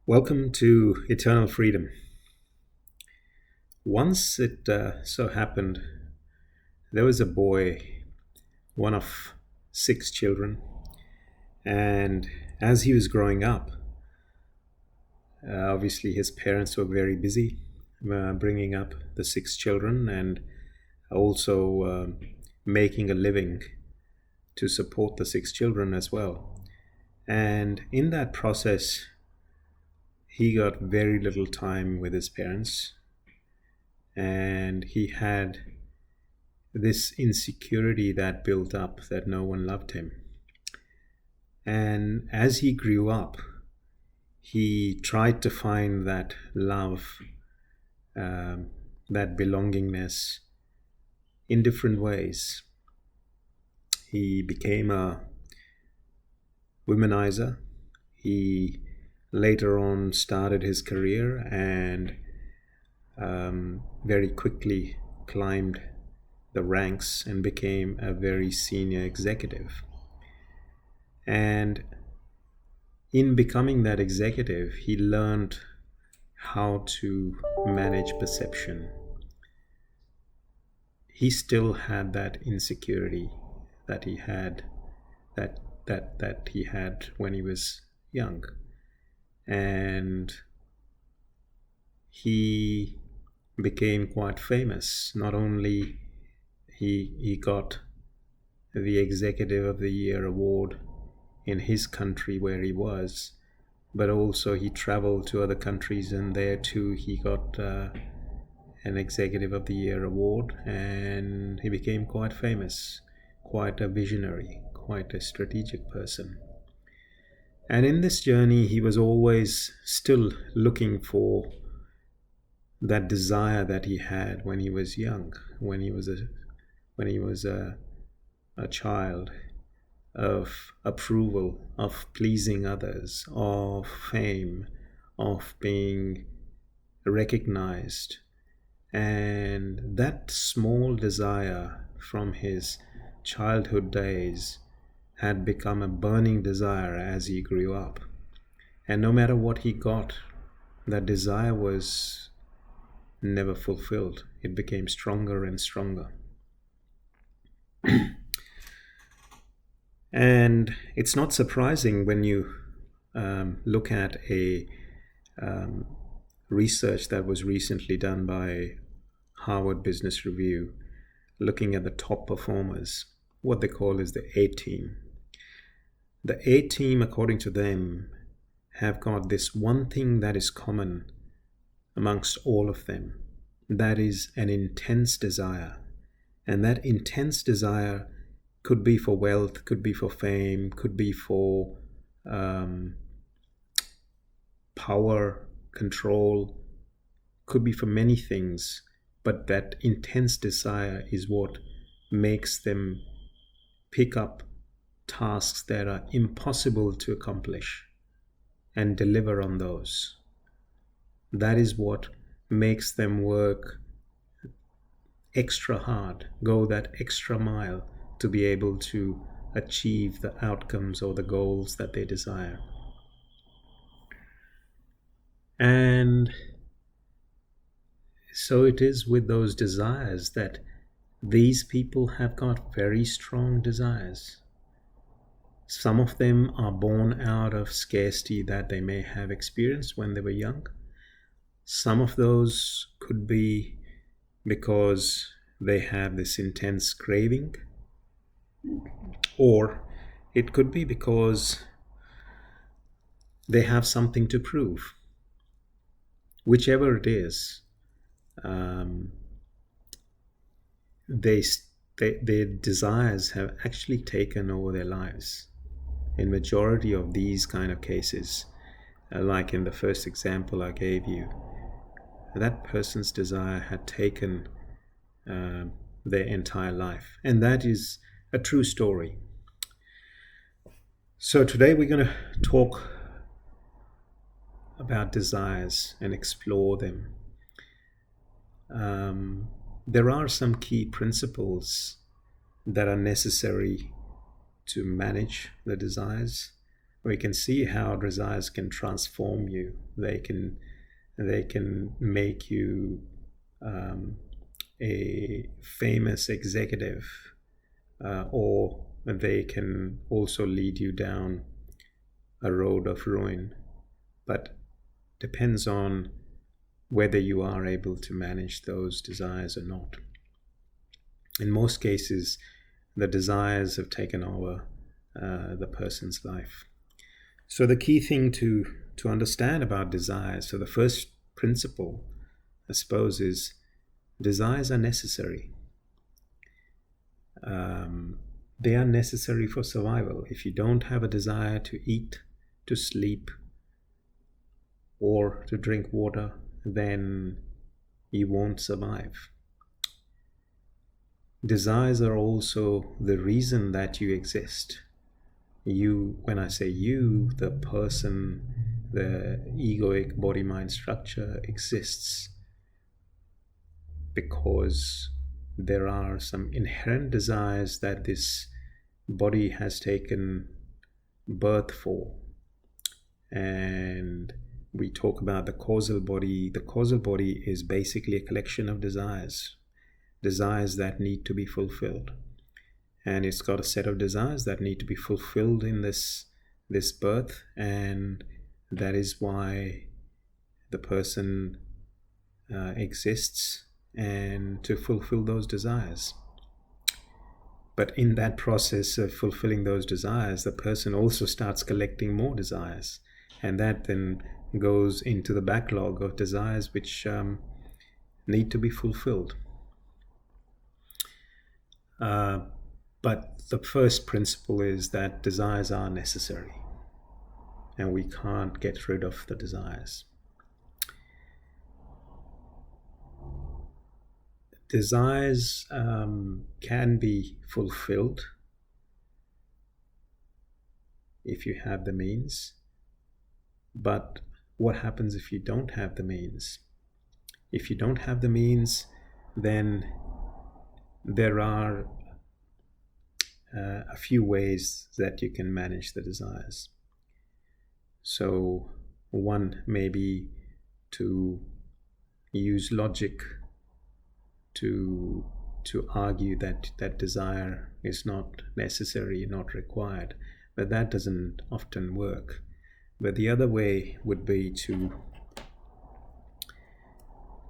Welcome to Eternal Freedom. Once it so happened, there was a boy, one of 6 children, and as he was growing up, obviously his parents were very busy bringing up the 6 children and also making a living to support the 6 children as well. And in that process, he got very little time with his parents, and he had this insecurity that built up that no one loved him. And as he grew up, he tried to find that love, that belongingness in different ways. He became a womanizer. He later on started his career and very quickly climbed the ranks and became a very senior executive. And in becoming that executive, he learned how to manage perception. He still had that insecurity that he had that he had when he was young. And he became quite famous. Not only he got the Executive of the Year award in his country where he was, but also he traveled to other countries, and there too he got an Executive of the Year award, and he became quite famous, quite a visionary, quite a strategic person. And in this journey, he was always still looking for that desire that he had when he was young, when he was a child, of approval, of pleasing others, of fame, of being recognized. And that small desire from his childhood days had become a burning desire as he grew up. And no matter what he got, that desire was never fulfilled. It became stronger and stronger. And it's not surprising when you look at a research that was recently done by Harvard Business Review, looking at the top performers, what they call is the A team. The A team, according to them, have got this one thing that is common amongst all of them. That is an intense desire. And that intense desire could be for wealth, could be for fame, could be for power, control, could be for many things. But that intense desire is what makes them pick up tasks that are impossible to accomplish and deliver on those. That is what makes them work extra hard, go that extra mile to be able to achieve the outcomes or the goals that they desire. And so it is with those desires that these people have got very strong desires. Some of them are born out of scarcity that they may have experienced when they were young. Some of those could be because they have this intense craving, or it could be because they have something to prove. Whichever it is, their desires have actually taken over their lives. In majority of these kind of cases, like in the first example I gave you, that person's desire had taken their entire life. And that is a true story. So today we're going to talk about desires and explore them. There are some key principles that are necessary to manage the desires, we can see how desires can transform you. They can make you a famous executive, or they can also lead you down a road of ruin. But depends on whether you are able to manage those desires or not. In most cases, the desires have taken over the person's life. So the key thing to understand about desires, so the first principle, I suppose, is desires are necessary. They are necessary for survival. If you don't have a desire to eat, to sleep, or to drink water, then you won't survive. Desires are also the reason that you exist. You, when I say you, the person, the egoic body-mind structure exists because there are some inherent desires that this body has taken birth for. And we talk about the causal body. The causal body is basically a collection of desires that need to be fulfilled. And it's got a set of desires that need to be fulfilled in this birth, and that is why the person exists, and to fulfill those desires. But in that process of fulfilling those desires, the person also starts collecting more desires, and that then goes into the backlog of desires which need to be fulfilled. But the first principle is that desires are necessary, and we can't get rid of the desires. Desires can be fulfilled if you have the means, but what happens if you don't have the means? If you don't have the means, then there are a few ways that you can manage the desires. So one may be to use logic to argue that that desire is not necessary, not required, but that doesn't often work. But the other way would be to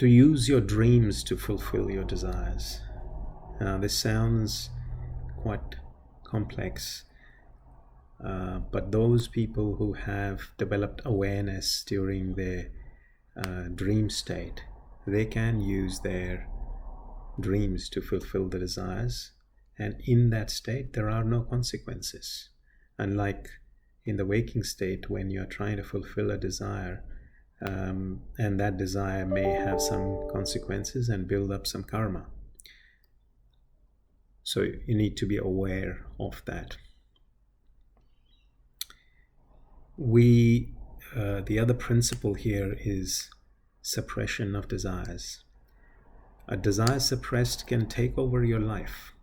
use your dreams to fulfill your desires. This sounds quite complex, but those people who have developed awareness during their dream state, they can use their dreams to fulfill the desires, and in that state there are no consequences. Unlike in the waking state, when you are trying to fulfill a desire, and that desire may have some consequences and build up some karma. So you need to be aware of that. The other principle here is suppression of desires. A desire suppressed can take over your life,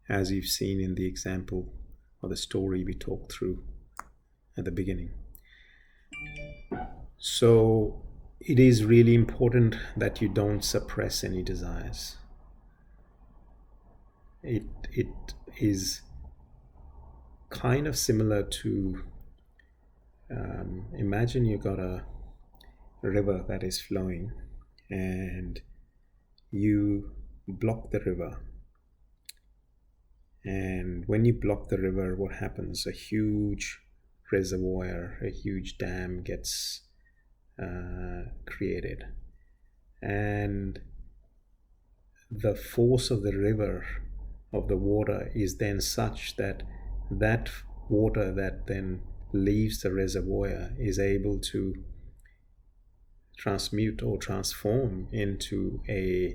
as you've seen in the example or the story we talked through at the beginning. So it is really important that you don't suppress any desires. It is kind of similar to imagine you got a river that is flowing and you block the river, and when you block the river, what happens? A huge reservoir, a huge dam gets created, and the force of the river, of the water, is then such that that water that then leaves the reservoir is able to transmute or transform into a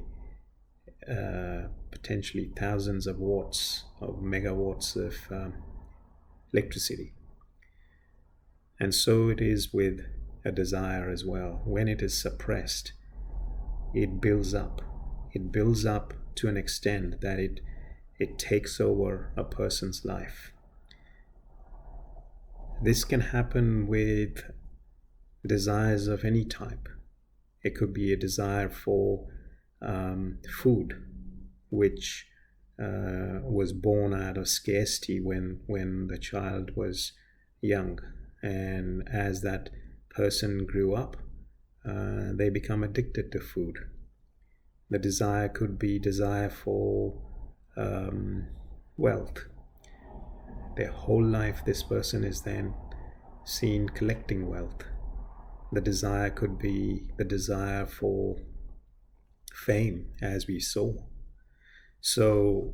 potentially thousands of watts of megawatts of electricity. And so it is with a desire as well. When it is suppressed, it builds up. It builds up to an extent that it takes over a person's life. This can happen with desires of any type. It could be a desire for food, which was born out of scarcity when the child was young. And as that person grew up, they become addicted to food. The desire could be desire for wealth. Their whole life, this person is then seen collecting wealth. The desire could be the desire for fame, as we saw. So,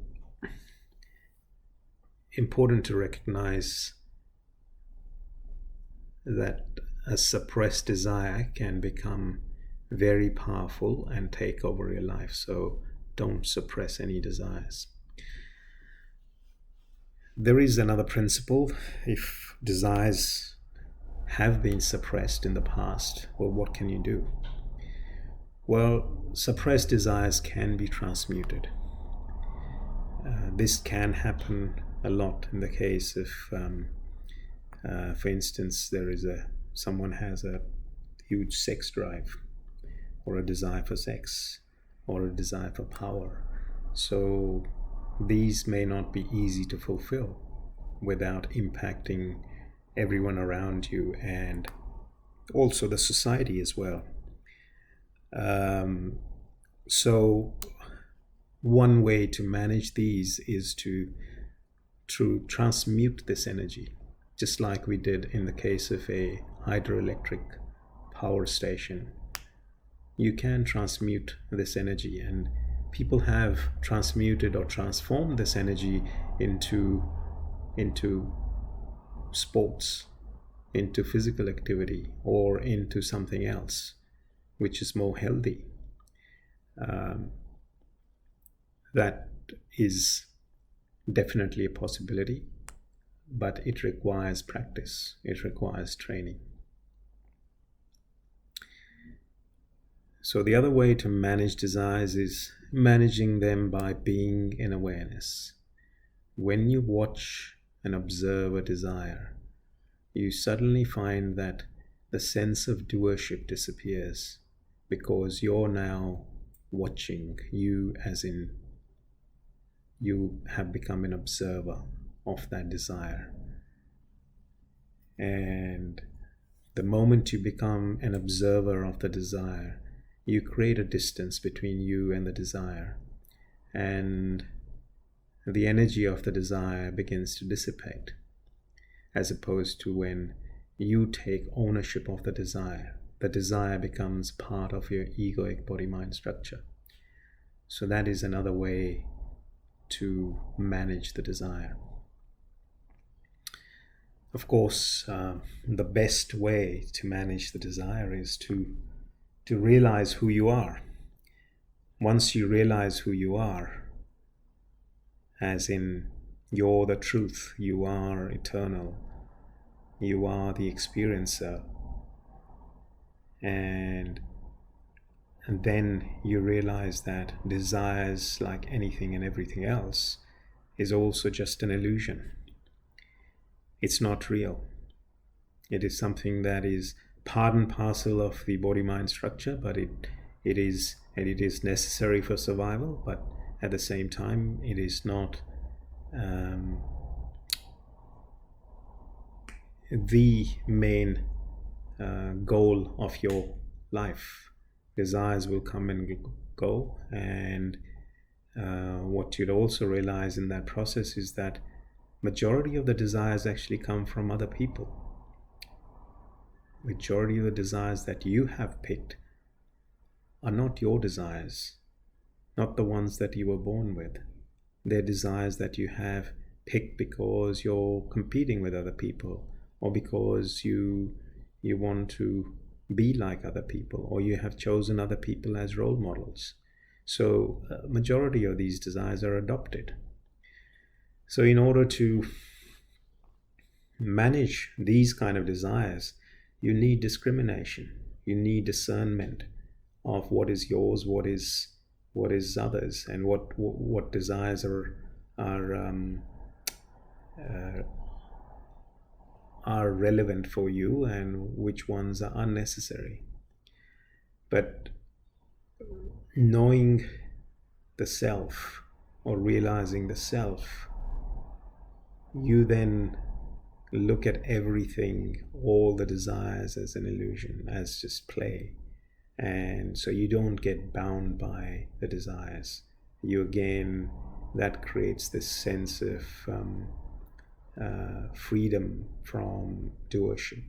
important to recognize that a suppressed desire can become very powerful and take over your life. So, don't suppress any desires. There is another principle. If desires have been suppressed in the past, well, what can you do? Well, suppressed desires can be transmuted. This can happen a lot in the case of, for instance, someone has a huge sex drive, or a desire for sex, or a desire for power. So these may not be easy to fulfill without impacting everyone around you and also the society as well. So one way to manage these is to transmute this energy, just like we did in the case of a hydroelectric power station. You can transmute this energy, and people have transmuted or transformed this energy into sports, into physical activity, or into something else which is more healthy. That is definitely a possibility, but it requires practice, it requires training. So the other way to manage desires is managing them by being in awareness. When you watch and observe a desire, you suddenly find that the sense of doership disappears, because you're now watching. You, as in, you have become an observer of that desire. And the moment you become an observer of the desire, you create a distance between you and the desire, and the energy of the desire begins to dissipate, as opposed to when you take ownership of the desire becomes part of your egoic body-mind structure. So that is another way to manage the desire. Of course, the best way to manage the desire is to realize who you are. Once you realize who you are, as in you're the truth, you are eternal, you are the experiencer, and then you realize that desires, like anything and everything else, is also just an illusion. It's not real. It is something that is part and parcel of the body-mind structure, but it is necessary for survival, but at the same time it is not the main goal of your life. Desires will come and go, and what you'd also realize in that process is that majority of the desires actually come from other people. Majority of the desires that you have picked are not your desires, not the ones that you were born with. They're desires that you have picked because you're competing with other people, or because you want to be like other people, or you have chosen other people as role models. So majority of these desires are adopted. So in order to manage these kind of desires, you need discrimination. You need discernment of what is yours, what is others, and what desires are are relevant for you and which ones are unnecessary. But knowing the self or realizing the self, you then look at everything, all the desires, as an illusion, as just play. And so you don't get bound by the desires. You again, that creates this sense of freedom from doership.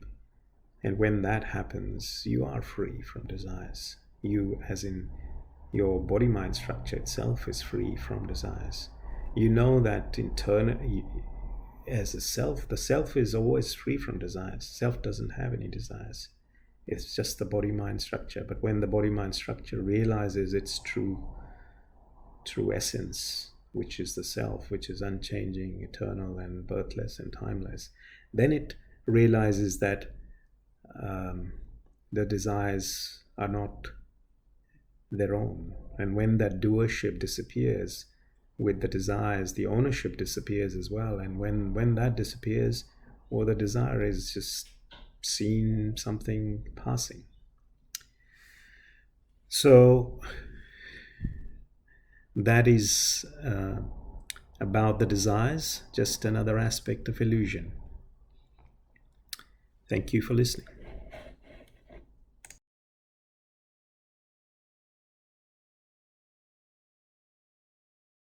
And when that happens, you are free from desires. You, as in your body mind structure itself, is free from desires. You know that internally, as a self, the self is always free from desires. Self doesn't have any desires. It's just the body mind structure. But when the body mind structure realizes its true essence, which is the self, which is unchanging, eternal, and birthless and timeless, then it realizes that the desires are not their own. And when that doership disappears with the desires, the ownership disappears as well. And when that disappears, or the desire is just seen something passing. So that is about the desires, just another aspect of illusion. Thank you for listening.